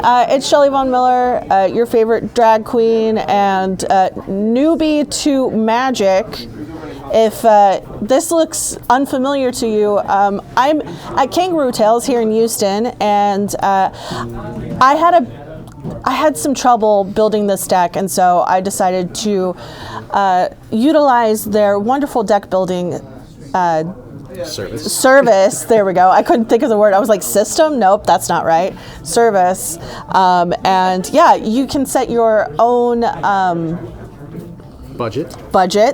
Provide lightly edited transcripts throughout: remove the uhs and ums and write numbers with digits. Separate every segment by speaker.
Speaker 1: It's Shelly Von Miller, your favorite drag queen and newbie to Magic. If this looks unfamiliar to you, I'm at Kangaroo Tales here in Houston, and I had some trouble building this deck, and so I decided to utilize their wonderful deck building service. There we go. I couldn't think of the word. I was like, system? Nope, that's not right. Service. And yeah, you can set your own budget.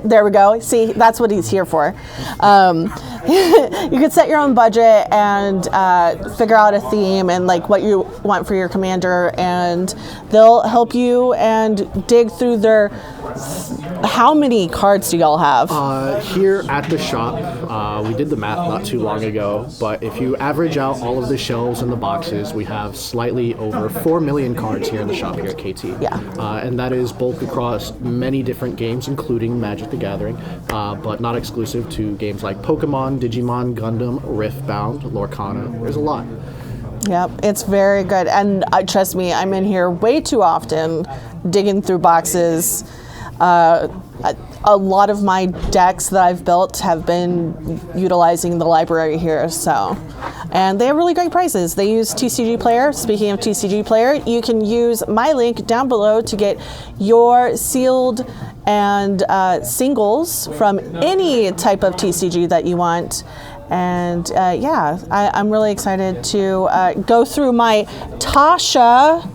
Speaker 1: There we go. See, that's what he's here for. You could set your own budget and figure out a theme and like what you want for your commander, and they'll help you and dig through their. How many cards do y'all have?
Speaker 2: Here at the shop, we did the math not too long ago, but if you average out all of the shelves and the boxes, we have slightly over 4 million cards here in the shop here at KT.
Speaker 1: Yeah.
Speaker 2: And that is bulk across many different games, including Magic the Gathering, but not exclusive to games like Pokemon, Digimon, Gundam, Riftbound, Lorcana. There's a lot.
Speaker 1: Yep, it's very good. And trust me, I'm in here way too often digging through boxes. A lot of my decks that I've built have been utilizing the library here, and they have really great prices. They use TCG Player. Speaking of TCG Player, you can use my link down below to get your sealed and singles from any type of TCG that you want. And yeah, I'm really excited to go through my Tasha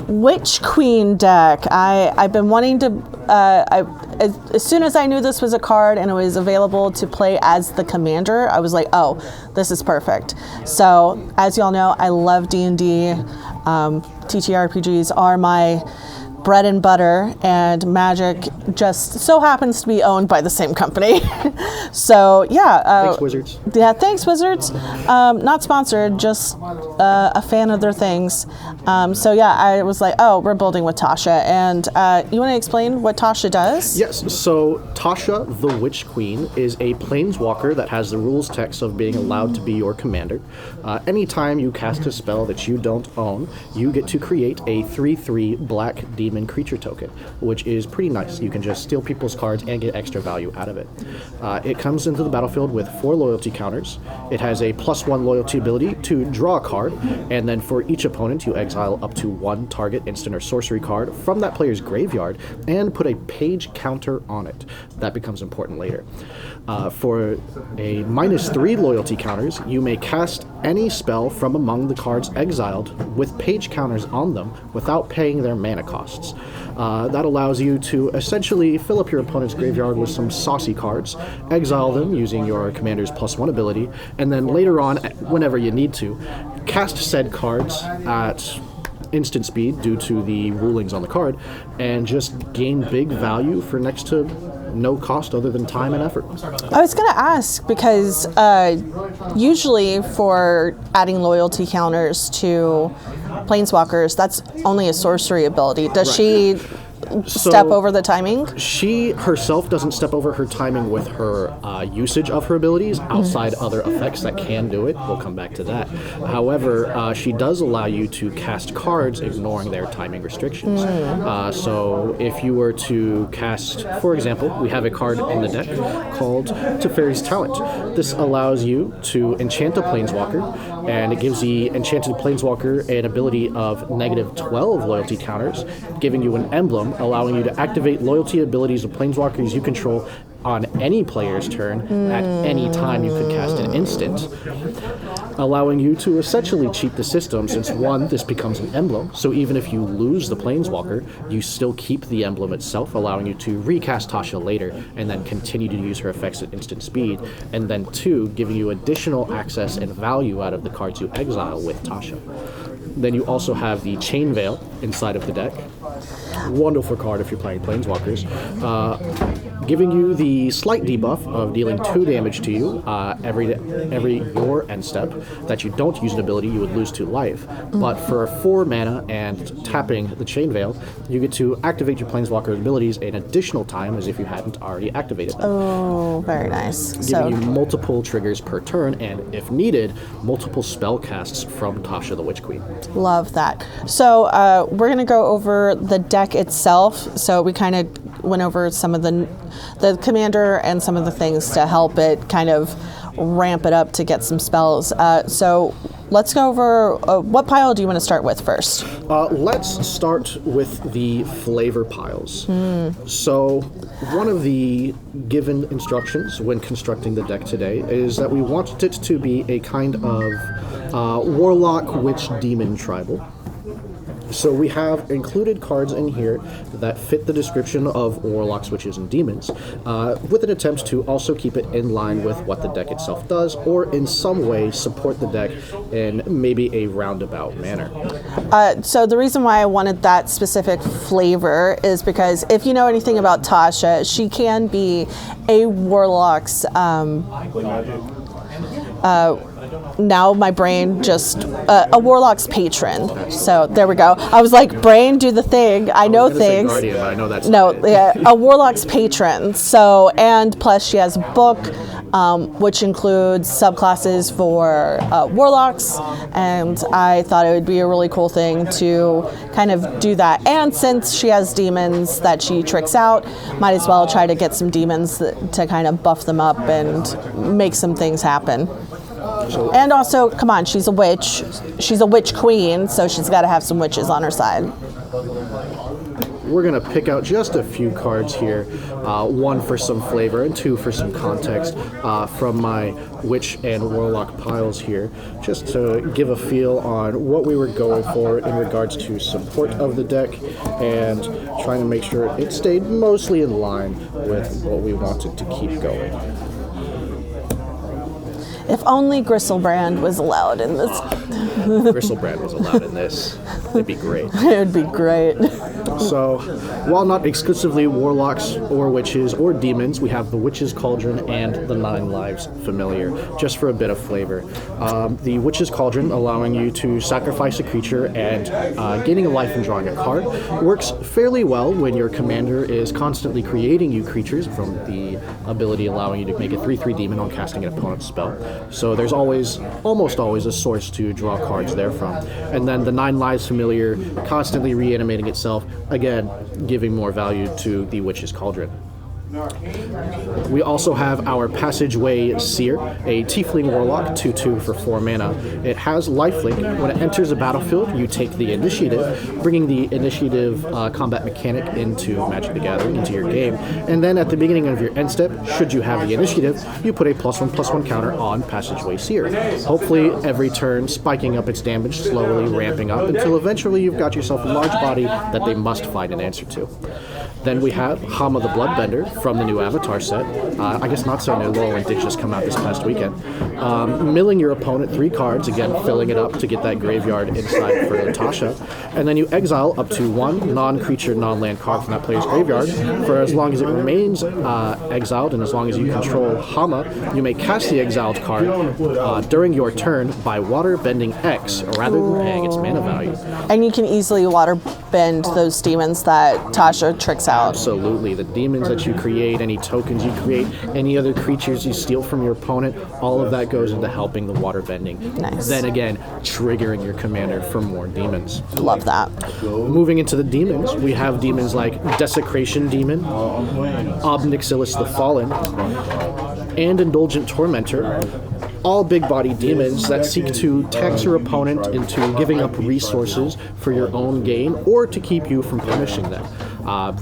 Speaker 1: Witch Queen deck. I've been wanting to, as soon as I knew this was a card and it was available to play as the commander, I was like, oh, this is perfect. So as y'all know, I love D&D. TTRPGs are my bread and butter, and Magic just so happens to be owned by the same company. So yeah.
Speaker 2: Thanks, Wizards.
Speaker 1: Yeah, thanks, Wizards. Not sponsored, just a fan of their things. So yeah, I was like, oh, we're building with Tasha. And you want to explain what Tasha does?
Speaker 2: Yes, so Tasha, the Witch Queen, is a planeswalker that has the rules text of being allowed to be your commander. Anytime you cast a spell that you don't own, you get to create a 3/3 black demon creature token, which is pretty nice. You can just steal people's cards and get extra value out of it. It comes into the battlefield with 4 loyalty counters. It has a +1 loyalty ability to draw a card, and then for each opponent you exile up to 1 target instant or sorcery card from that player's graveyard and put a page counter on it. That becomes important later. For a -3 loyalty counters, you may cast any spell from among the cards exiled with page counters on them without paying their mana costs. That allows you to essentially fill up your opponent's graveyard with some saucy cards, exile them using your commander's +1 ability, and then later on, whenever you need to, cast said cards at instant speed due to the rulings on the card, and just gain big value for next to no cost other than time and effort.
Speaker 1: I was going to ask because usually for adding loyalty counters to planeswalkers, that's only a sorcery ability. Does she step over the timing?
Speaker 2: She herself doesn't step over her timing with her usage of her abilities outside other effects that can do it. We'll come back to that. However, she does allow you to cast cards ignoring their timing restrictions. So if you were to cast, for example, we have a card in the deck called Teferi's Talent. This allows you to enchant a planeswalker, and it gives the enchanted planeswalker an ability of -12 loyalty counters, giving you an emblem allowing you to activate loyalty abilities of planeswalkers you control on any player's turn at any time you could cast an instant, allowing you to essentially cheat the system since, one, this becomes an emblem, so even if you lose the planeswalker, you still keep the emblem itself, allowing you to recast Tasha later and then continue to use her effects at instant speed, and then two, giving you additional access and value out of the cards you exile with Tasha. Then you also have the Chain Veil inside of the deck. Wonderful card if you're playing Planeswalkers. giving you the slight debuff of dealing 2 damage to you every your end step. That you don't use an ability, you would lose 2 life. But for 4 mana and tapping the Chain Veil, you get to activate your Planeswalker abilities an additional time as if you hadn't already activated them.
Speaker 1: Oh, very nice.
Speaker 2: Giving you multiple triggers per turn, and if needed, multiple spell casts from Tasha the Witch Queen.
Speaker 1: Love that. So we're going to go over the deck itself. So we kind of went over some of the commander and some of the things to help it kind of ramp it up to get some spells. So let's go over what pile do you want to start with first?
Speaker 2: Let's start with the flavor piles. So one of the given instructions when constructing the deck today is that we wanted it to be a kind of Warlock Witch Demon tribal. So we have included cards in here that fit the description of Warlocks, Witches, and Demons, with an attempt to also keep it in line with what the deck itself does, or in some way support the deck in maybe a roundabout manner.
Speaker 1: So the reason why I wanted that specific flavor is because if you know anything about Tasha, she can be a Warlock's now my brain just a Warlock's patron. So there we go. I was like, brain, do the thing. I know things.
Speaker 2: Guardian, but I know that's
Speaker 1: no, yeah, a Warlock's patron. So, and plus she has a book, which includes subclasses for Warlocks, and I thought it would be a really cool thing to kind of do that. And since she has demons that she tricks out, might as well try to get some demons to kind of buff them up and make some things happen. And also, come on, she's a witch. She's a witch queen, so she's got to have some witches on her side.
Speaker 2: We're going to pick out just a few cards here, 1 for some flavor and 2 for some context from my Witch and Warlock piles here, just to give a feel on what we were going for in regards to support of the deck and trying to make sure it stayed mostly in line with what we wanted to keep going.
Speaker 1: If only Gristlebrand was allowed in this.
Speaker 2: Gristlebrand was allowed in this. It'd be great.
Speaker 1: It would be great.
Speaker 2: So, while not exclusively Warlocks or Witches or Demons, we have the Witch's Cauldron and the 9 Lives Familiar, just for a bit of flavor. The Witch's Cauldron, allowing you to sacrifice a creature and gaining a life and drawing a card, works fairly well when your commander is constantly creating you creatures from the ability allowing you to make a 3/3 demon on casting an opponent's spell. So there's almost always a source to draw cards there from. And then the 9 Lives Familiar, constantly reanimating itself, again, giving more value to the Witch's Cauldron. We also have our Passageway Seer, a Tiefling Warlock, 2/2 for 4 mana. It has lifelink. When it enters a battlefield, you take the initiative, bringing the initiative combat mechanic into Magic the Gathering, into your game. And then at the beginning of your end step, should you have the initiative, you put a +1/+1 counter on Passageway Seer. Hopefully every turn spiking up its damage, slowly ramping up, until eventually you've got yourself a large body that they must find an answer to. Then we have Hama the Bloodbender from the new Avatar set. I guess not so new, Lorwyn did just come out this past weekend. Milling your opponent 3 cards, again filling it up to get that graveyard inside for Tasha. And then you exile up to 1 non-creature, non-land card from that player's graveyard. For as long as it remains exiled, and as long as you control Hama, you may cast the exiled card during your turn by water bending X, rather than paying its mana value.
Speaker 1: And you can easily water bend those demons that Tasha tricks out.
Speaker 2: Absolutely. The demons that you create, any tokens you create, any other creatures you steal from your opponent, all of that goes into helping the water bending.
Speaker 1: Nice.
Speaker 2: Then again, triggering your commander for more demons.
Speaker 1: Love that.
Speaker 2: Moving into the demons, we have demons like Desecration Demon, Obnixilis the Fallen, and Indulgent Tormentor. All big-bodied demons that seek to tax your opponent into giving up resources for your own gain or to keep you from punishing them.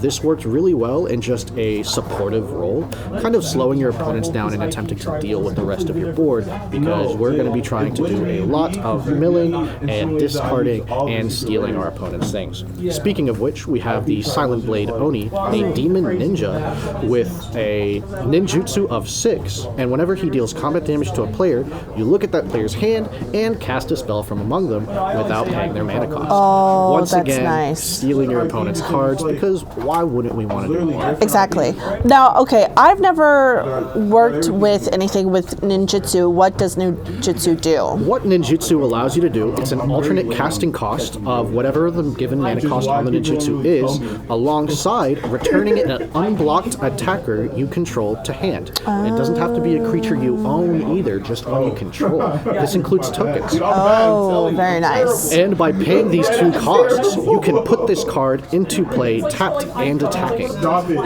Speaker 2: This worked really well in just a supportive role, kind of slowing your opponents down and attempting to deal with the rest of your board, because we're going to be trying to do a lot of milling and discarding and stealing our opponent's things. Speaking of which, we have the Silent Blade Oni, a demon ninja with a ninjutsu of 6, and whenever he deals combat damage to a player, you look at that player's hand and cast a spell from among them without paying their mana cost.
Speaker 1: Oh,
Speaker 2: Once
Speaker 1: that's
Speaker 2: again,
Speaker 1: nice.
Speaker 2: stealing your opponent's cards, because because why wouldn't we want to do more?
Speaker 1: Exactly. Now, okay, I've never worked with anything with ninjutsu. What does ninjutsu do?
Speaker 2: What ninjutsu allows you to do, it's an alternate casting cost of whatever the given mana cost on the ninjutsu is, alongside returning an unblocked attacker you control to hand. It doesn't have to be a creature you own either, just one you control. This includes tokens.
Speaker 1: Oh, very nice.
Speaker 2: And by paying these two costs, you can put this card into play tapped and attacking.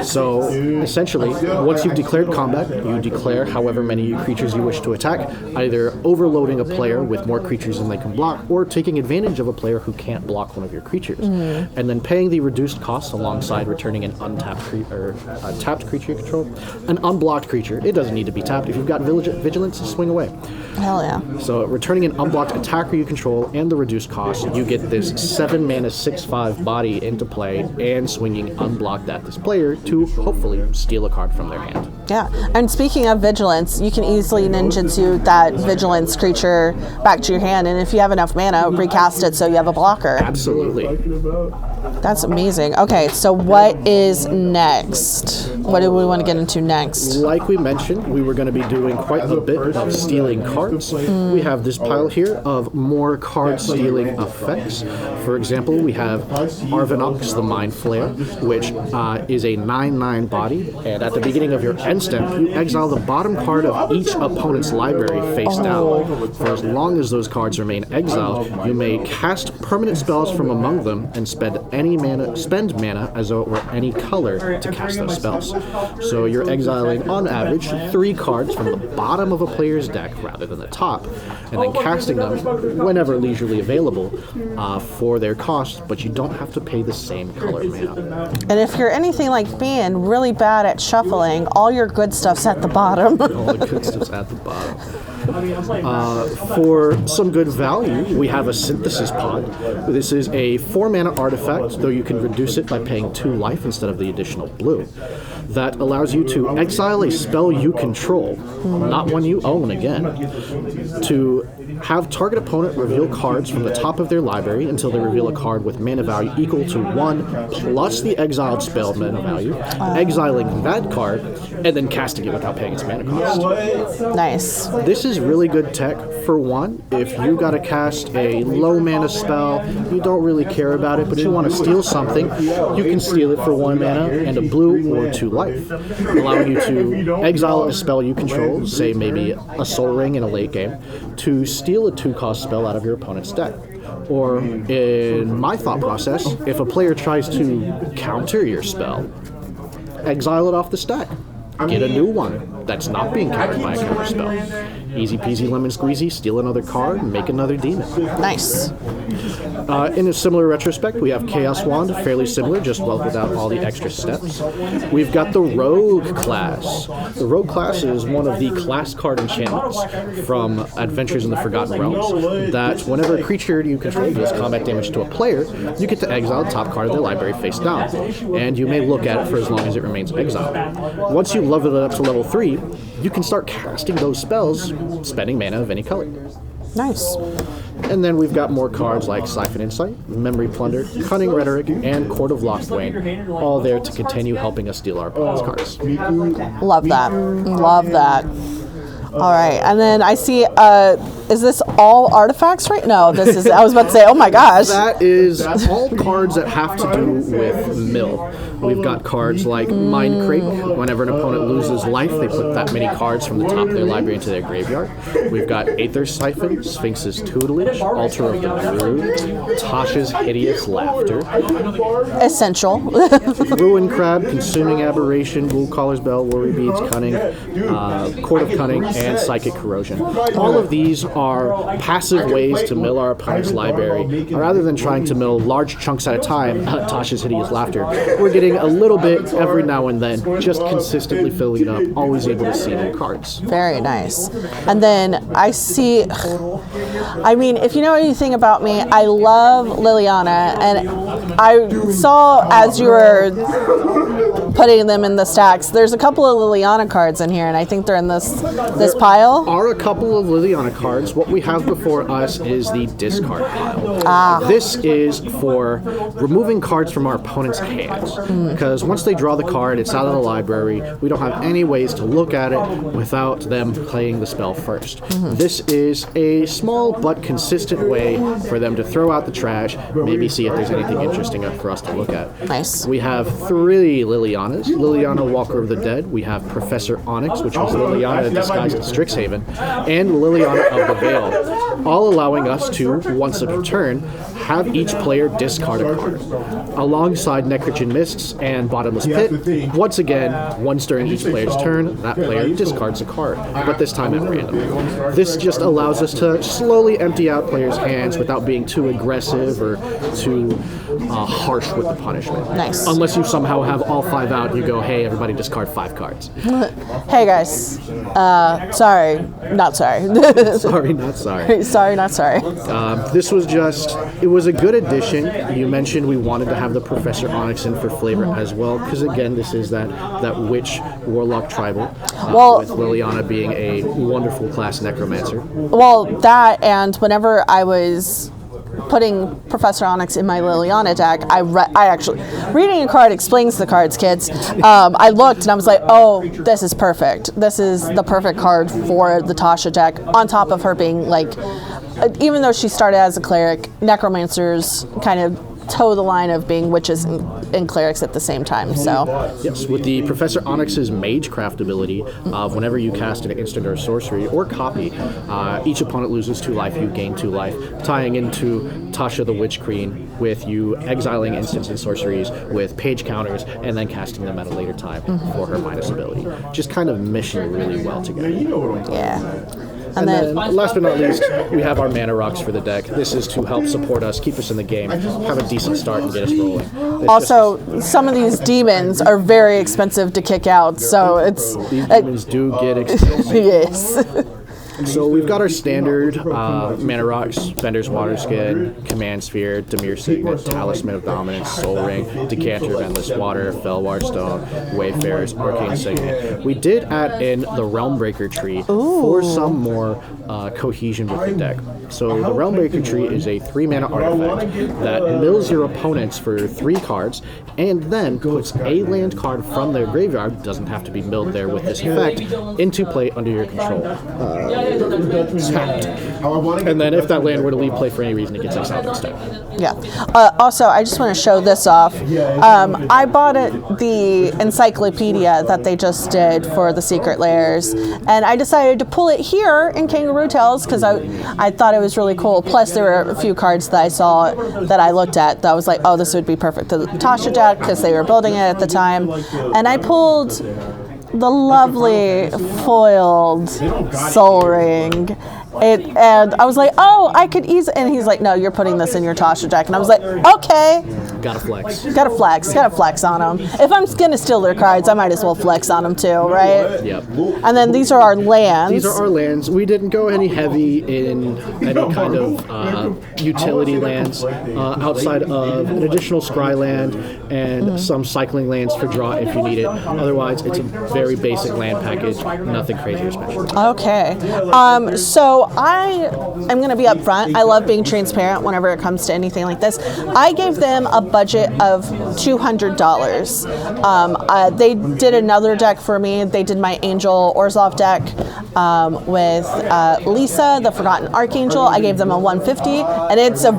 Speaker 2: So, essentially, once you've declared combat, you declare however many creatures you wish to attack, either overloading a player with more creatures than they can block, or taking advantage of a player who can't block one of your creatures. And then paying the reduced cost alongside returning an untapped tapped creature you control. An unblocked creature, it doesn't need to be tapped. If you've got vigilance, swing away.
Speaker 1: Hell yeah.
Speaker 2: So returning an unblocked attacker you control and the reduced cost, you get this 7 mana 6/5 body into play and swinging unblocked at this player to hopefully steal a card from their hand.
Speaker 1: Yeah. And speaking of vigilance, you can easily ninjutsu that vigilance creature back to your hand, and if you have enough mana, recast it so you have a blocker.
Speaker 2: Absolutely.
Speaker 1: That's amazing. Okay, so what is next? What do we want to get into next?
Speaker 2: Like we mentioned, we were going to be doing quite a bit of stealing cards. We have this pile here of more card stealing effects. For example, we have Arvinox the Mind Flayer, which is a 9/9 body, and at the beginning of your end step, you exile the bottom card of each opponent's library face down. For as long as those cards remain exiled, you may cast permanent spells from among them and spend mana as though it were any color to cast those spells. So you're exiling, on average, 3 cards from the bottom of a player's deck rather than the top, and then casting them whenever leisurely available for their cost, but you don't have to pay the same color mana.
Speaker 1: And if you're anything like me and really bad at shuffling, all your good stuff's at the bottom.
Speaker 2: All the good stuff's at the bottom. For some good value, we have a Synthesis Pod. This is a 4 mana artifact, though you can reduce it by paying 2 life instead of the additional blue. That allows you to exile a spell you control, not one you own again, to have target opponent reveal cards from the top of their library until they reveal a card with mana value equal to 1 plus the exiled spell mana value, exiling that card, and then casting it without paying its mana cost.
Speaker 1: Nice.
Speaker 2: This is really good tech. For one, if you gotta cast a low mana spell, you don't really care about it, but you want to steal something, you can steal it for 1 mana and a blue or 2 life, allowing you to exile a spell you control, say maybe a Soul Ring in a late game, to steal a 2-cost spell out of your opponent's deck. Or, in my thought process, if a player tries to counter your spell, exile it off the stack. Get a new one that's not being countered by a counter spell. Easy peasy lemon squeezy, steal another card, and make another demon.
Speaker 1: Nice.
Speaker 2: In a similar retrospect, we have Chaos Wand, fairly similar, just well without all the extra steps. We've got the Rogue class. The Rogue class is one of the class card enchantments from Adventures in the Forgotten Realms, that whenever a creature you control deals combat damage to a player, you get to exile the top card of their library face down, and you may look at it for as long as it remains exiled. Once you level it up to level 3, you can start casting those spells, spending mana of any color.
Speaker 1: Nice.
Speaker 2: And then we've got more cards like Siphon Insight, Memory Plunder, Cunning Rhetoric, and Court of Locthwain, all there to continue helping us steal our opponent's cards.
Speaker 1: Love that. Love that. All right, and then I see, is this all artifacts right? No, this is, I was about to say, oh my gosh.
Speaker 2: That is all cards that have to do with mill. We've got cards like Mind Crate. Whenever an opponent loses life, they put that many cards from the top of their library into their graveyard. We've got Aether Siphon, Sphinx's Tutelage, Altar of the Brood, Tasha's Hideous Laughter,
Speaker 1: Essential.
Speaker 2: Ruin Crab, Consuming Aberration, Wool Caller's Bell, Worry Beads, Cunning, Court of Cunning, and Psychic Corrosion. All of these are passive ways to mill our opponent's library. Rather than trying to mill large chunks at a time, Tasha's Hideous Laughter, we're getting a little bit every now and then, just consistently filling it up, always able to see new cards.
Speaker 1: Very nice. And then I see, I mean, if you know anything about me, I love Liliana, and I saw as you were putting them in the stacks. There's a couple of Liliana cards in here, and I think they're in this pile.
Speaker 2: There are a couple of Liliana cards. What we have before us is the discard pile. This is for removing cards from our opponent's hands. Because once they draw the card, it's out of the library. We don't have any ways to look at it without them playing the spell first. This is a small but consistent way for them to throw out the trash, maybe see if there's anything interesting for us to look at.
Speaker 1: Nice.
Speaker 2: We have 3 Lilianas. Liliana Walker of the Dead. We have Professor Onyx, which was Liliana disguised as Strixhaven, and Liliana of the Veil, all allowing us to, once a turn, have each player discard a card. Alongside Necrogen Mists and Bottomless Pit, once again, once during each player's turn, that player discards a card, but this time at random. This just allows us to slowly empty out players' hands without being too aggressive or too harsh with the punishment.
Speaker 1: Nice.
Speaker 2: Unless you somehow have all 5 out, you go, hey, everybody discard 5 cards.
Speaker 1: Hey guys, sorry, not sorry.
Speaker 2: Sorry, not sorry.
Speaker 1: Sorry, not sorry.
Speaker 2: This was just, it was a good addition. You mentioned we wanted to have the Professor Onyx in for flavor as well, because again, this is that witch warlock tribal, with Liliana being a wonderful class necromancer.
Speaker 1: Well, that, and whenever I was putting Professor Onyx in my Liliana deck, I actually, reading a card explains the cards, kids. I looked and I was like, oh, this is perfect. This is the perfect card for the Tasha deck, on top of her being like, even though she started as a cleric, necromancers kind of toe the line of being witches and clerics at the same time. So
Speaker 2: yes, with the Professor Onyx's Magecraft ability of whenever you cast an instant or sorcery or copy, each opponent loses 2 life, you gain 2 life, tying into Tasha the Witch Queen with you exiling instants and sorceries with page counters and then casting them at a later time for her minus ability. Just kind of meshing really well together.
Speaker 1: yeah.
Speaker 2: And then, last but not least, we have our mana rocks for the deck. This is to help support us, keep us in the game, have a decent start, and get us rolling. It's
Speaker 1: also, some of these demons are very expensive to kick out, so it's...
Speaker 2: These demons do get expensive.
Speaker 1: Yes.
Speaker 2: So we've got our standard mana rocks: Bender's Waterskin, Command Sphere, Dimir Signet, Talisman of Dominance, Soul Ring, Decanter of Endless Water, Felwar Stone, Wayfarer's Arcane Signet. We did add in the Realmbreaker tree for some more cohesion with the deck. So the Realmbreaker tree is a 3-mana artifact that mills your opponents for 3 cards, and then puts a land card from their graveyard, doesn't have to be milled there with this effect, into play under your control. And then if that land were to leave play for any reason, it gets exiled instead.
Speaker 1: Yeah. Also, I just want to show this off. I bought the encyclopedia that they just did for the Secret Lairs, and I decided to pull it here in Kangaroo Tales because I thought it was really cool. Plus, there were a few cards that I saw that I looked at that I was like, oh, this would be perfect for the Tasha deck because they were building it at the time. And I pulled the lovely foiled Soul Ring. And I was like, oh, I could easily, and he's like, no, you're putting this in your Tasha deck. And I was like, okay.
Speaker 2: Gotta flex.
Speaker 1: Gotta flex on them. If I'm gonna steal their cards, I might as well flex on them too, right?
Speaker 2: Yep.
Speaker 1: And then these are our lands.
Speaker 2: These are our lands. We didn't go any heavy in any kind of utility lands outside of an additional scry land and some cycling lands for draw if you need it. Otherwise, it's a very basic land package, nothing crazy or special.
Speaker 1: Okay. So I am going to be upfront. I love being transparent whenever it comes to anything like this. I gave them a budget of $200. They did another deck for me. They did my Angel Orzhov deck with Lisa, the Forgotten Archangel. I gave them a $150, and it's a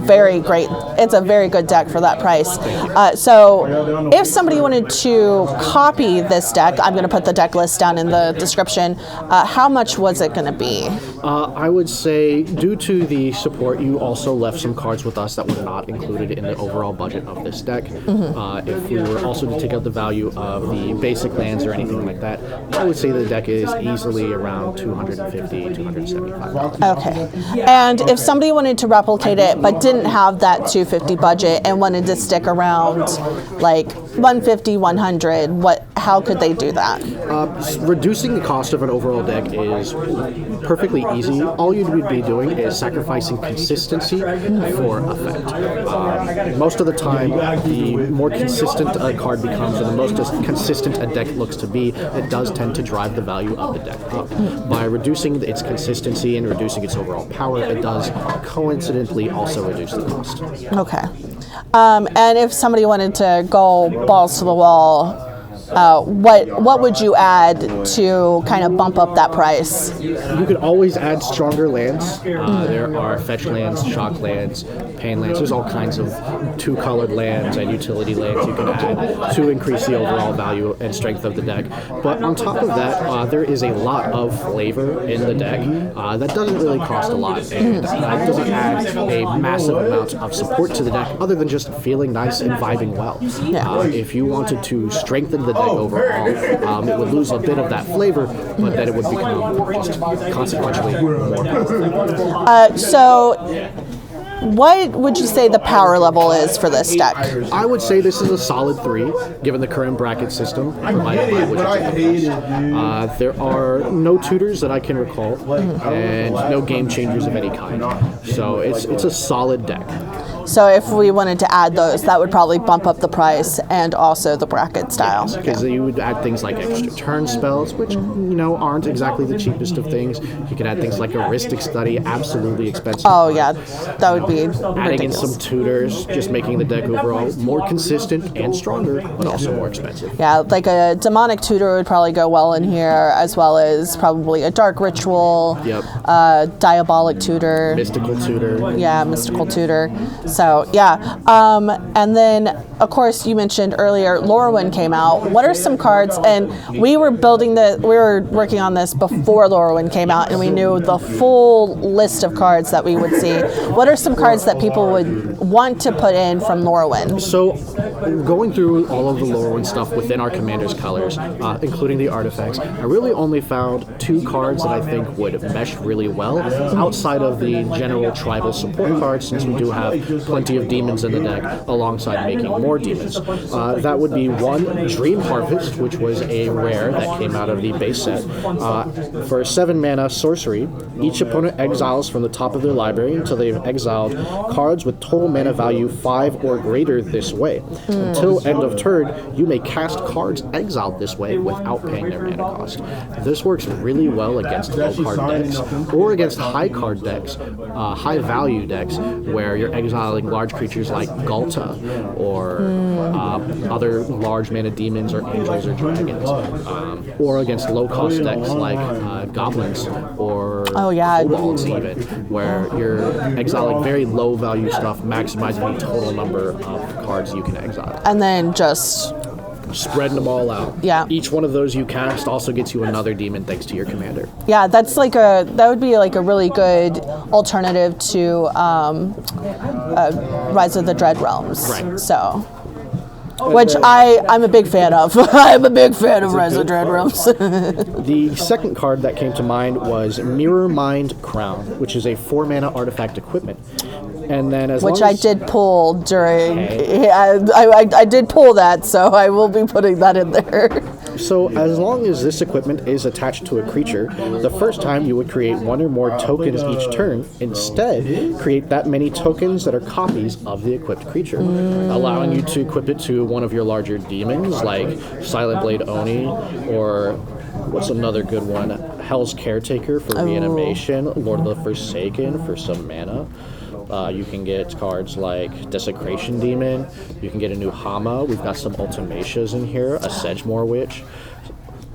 Speaker 1: very good deck for that price. So if somebody wanted to copy this deck, I'm going to put the deck list down in the description. How much was it going to be?
Speaker 2: I would say, due to the support, you also left some cards with us that were not included in the overall budget of this deck. If we were also to take out the value of the basic lands or anything like that, I would say the deck is easily around $250, $275.
Speaker 1: Okay. And if somebody wanted to replicate it but didn't have that $250 budget and wanted to stick around like 150, 100, how could they do that?
Speaker 2: Reducing the cost of an overall deck is perfectly easy. All you would be doing is sacrificing consistency for effect. Most of the time, the more consistent a card becomes, and the most consistent a deck looks to be, it does tend to drive the value of the deck up. By reducing its consistency and reducing its overall power, it does coincidentally also reduce the cost.
Speaker 1: Okay. And if somebody wanted to go balls to the wall, what would you add to kind of bump up that price?
Speaker 2: You could always add stronger lands. There are fetch lands, shock lands, pain lands. There's all kinds of 2-colored lands and utility lands you can add to increase the overall value and strength of the deck. But on top of that, there is a lot of flavor in the deck that doesn't really cost a lot, and that doesn't add a massive amount of support to the deck other than just feeling nice and vibing well. If you wanted to strengthen the deck overall, it would lose a bit of that flavor, but then it would become just consequentially more powerful.
Speaker 1: So what would you say the power level is for this deck?
Speaker 2: I would say this is a solid 3, given the current bracket system provided by Wizards of the Coast. There are no tutors that I can recall, and no game changers of any kind. So it's a solid deck.
Speaker 1: So if we wanted to add those, that would probably bump up the price and also the bracket style.
Speaker 2: Because you would add things like extra turn spells, which aren't exactly the cheapest of things. You could add things like Heuristic Study, absolutely expensive.
Speaker 1: Oh yeah, that would be
Speaker 2: adding in some tutors, just making the deck overall more consistent and stronger, but also more expensive.
Speaker 1: Yeah, like a demonic tutor would probably go well in here, as well as probably a dark ritual, diabolic tutor,
Speaker 2: mystical tutor.
Speaker 1: Yeah, mystical tutor. So yeah, and then of course you mentioned earlier Lorwyn came out. What are some cards? And we were working on this before Lorwyn came out, and we knew the full list of cards that we would see. What are some cards that people would want to put in from Lorwyn?
Speaker 2: So, going through all of the Lorwyn stuff within our Commander's colors, including the artifacts, I really only found 2 cards that I think would mesh really well outside of the general tribal support cards, since we do have plenty of demons in the deck alongside making more demons. That would be 1, Dream Harvest, which was a rare that came out of the base set. For 7 mana sorcery, each opponent exiles from the top of their library until they've exiled cards with total mana value 5 or greater this way. Until end of turn, you may cast cards exiled this way without paying their mana cost. This works really well against low card decks, or against high card decks, high value decks, where you're exiling large creatures like Galta, or other large mana demons or angels or dragons, or against low cost decks like goblins or kobolds even, where you're exiling very low value stuff, maximizing the total number of cards you can exile.
Speaker 1: And then just
Speaker 2: spreading them all out.
Speaker 1: Yeah.
Speaker 2: Each one of those you cast also gets you another demon thanks to your commander.
Speaker 1: Yeah, that would be like a really good alternative to Rise of the Dread Realms.
Speaker 2: Right.
Speaker 1: So, which I'm a big fan of. I'm a big fan of Rise of the Dread Realms.
Speaker 2: The second card that came to mind was Mirror Mind Crown, which is a 4-mana artifact equipment. And then
Speaker 1: I did pull during... Okay. I did pull that, so I will be putting that in there.
Speaker 2: So as long as this equipment is attached to a creature, the first time you would create 1 or more tokens each turn. Instead, create that many tokens that are copies of the equipped creature, allowing you to equip it to one of your larger demons, like Silent Blade Oni, or what's another good one? Hell's Caretaker for reanimation, Lord of the Forsaken for some mana. You can get cards like Desecration Demon. You can get a new Hama. We've got some Ultimatias in here. A Sedgemoor Witch.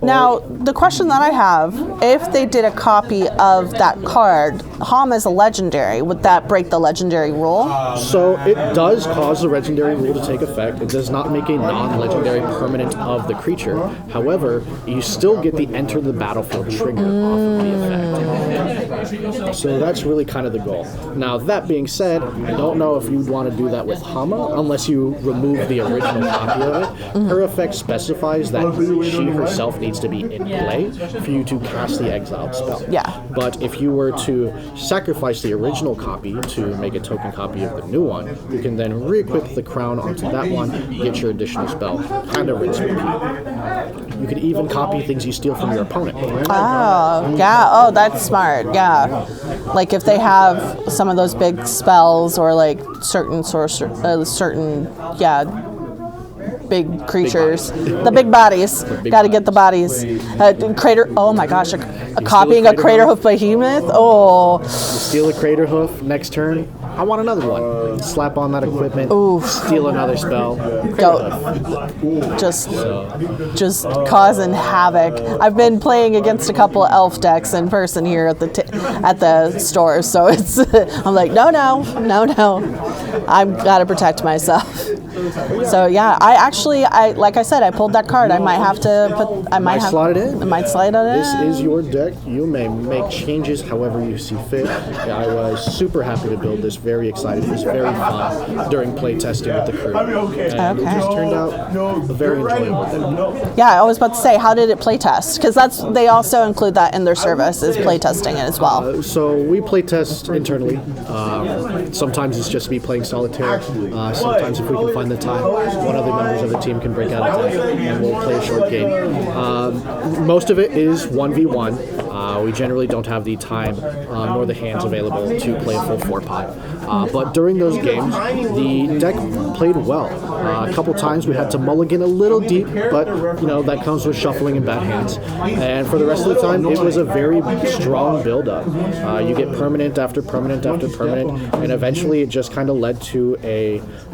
Speaker 1: Now, the question that I have, if they did a copy of that card, Hama is a legendary, would that break the legendary rule?
Speaker 2: So it does cause the legendary rule to take effect. It does not make a non-legendary permanent of the creature. However, you still get the enter the battlefield trigger off of the effect. So that's really kind of the goal. Now, that being said, I don't know if you'd want to do that with Hama unless you remove the original copy of it. Her effect specifies that she herself needs needs to be in play for you to cast the exiled spell.
Speaker 1: Yeah.
Speaker 2: But if you were to sacrifice the original copy to make a token copy of the new one, you can then re-equip the crown onto that one, get your additional spell, kind of rinse and repeat. You could even copy things you steal from your opponent.
Speaker 1: Oh, yeah. Oh, that's smart. Yeah. Like if they have some of those big spells or like certain big creatures, the big bodies. Got to get the bodies. Crater. Oh my gosh, copying a Crater Hoof Behemoth. Oh.
Speaker 2: You steal a Crater Hoof. Next turn, I want another one. Slap on that equipment.
Speaker 1: Oof.
Speaker 2: Steal another spell.
Speaker 1: Go. Just causing havoc. I've been playing against a couple of elf decks in person here at the store, so it's I'm like no. I've got to protect myself. So yeah, I like I said, I pulled that card. I might have to put. I might
Speaker 2: slot it in.
Speaker 1: I might slide it in.
Speaker 2: This is your deck. You may make changes however you see fit. I was super happy to build this. Very excited. It was very fun during play testing with the crew. And it just turned out a very enjoyable deck.
Speaker 1: Yeah, I was about to say, how did it play test? Because they also include that in their service, is play testing it as well.
Speaker 2: So we play test internally. Sometimes it's just me playing solitaire. Sometimes if we can find the time, one of the members of the team can break out a deck and we'll play a short game. Most of it is 1v1. We generally don't have the time nor the hands available to play a full 4-pot. But during those games, the deck played well. A couple times we had to mulligan a little deep, but that comes with shuffling and bad hands. And for the rest of the time, it was a very strong build-up. You get permanent after permanent after permanent, and eventually it just kind of led to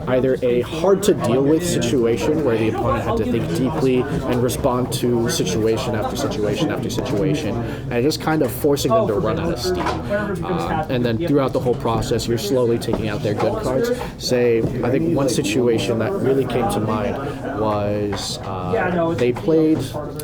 Speaker 2: either a hard-to-deal-with situation where the opponent had to think deeply and respond to situation after situation after situation, and just kind of forcing them to run out of steam. And then throughout the whole process, you're slowly taking out their good cards. I think one situation that really came to mind was they played,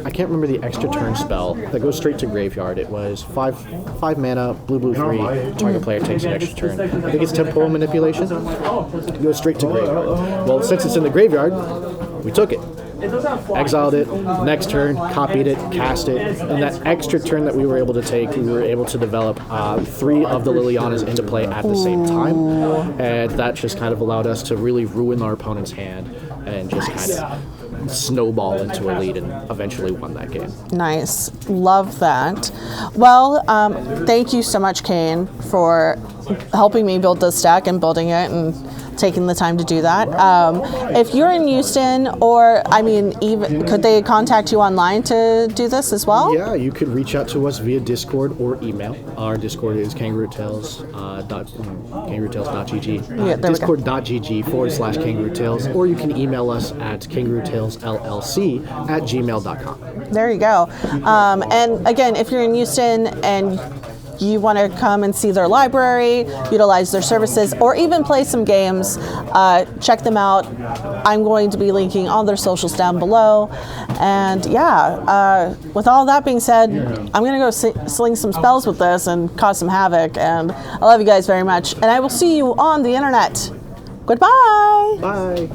Speaker 2: I can't remember the extra turn spell that goes straight to graveyard. It was 5 mana, blue 3, target player takes an extra turn. I think it's temporal manipulation. It goes straight to graveyard. Well, since it's in the graveyard, we took it. Exiled it, next turn, copied it, cast it, and that extra turn that we were able to take, we were able to develop 3 of the Lilianas into play at the same time, and that just kind of allowed us to really ruin our opponent's hand and just kind of snowball into a lead and eventually won that game.
Speaker 1: Nice. Love that. Well, thank you so much, Cain, for helping me build this deck and building it and taking the time to do that. If you're in Houston, or even could they contact you online to do this as well?
Speaker 2: Yeah, you could reach out to us via Discord or email. Our Discord is Kangaroo Tales, kangarootales.gg, discord.gg/Kangaroo Tales, or you can email us at kangarootales@gmail.com.
Speaker 1: There you go. And again, if you're in Houston and you want to come and see their library, utilize their services, or even play some games, check them out. I'm going to be linking all their socials down below. And with all that being said, I'm going to go sling some spells with this and cause some havoc. And I love you guys very much. And I will see you on the internet. Goodbye.
Speaker 2: Bye.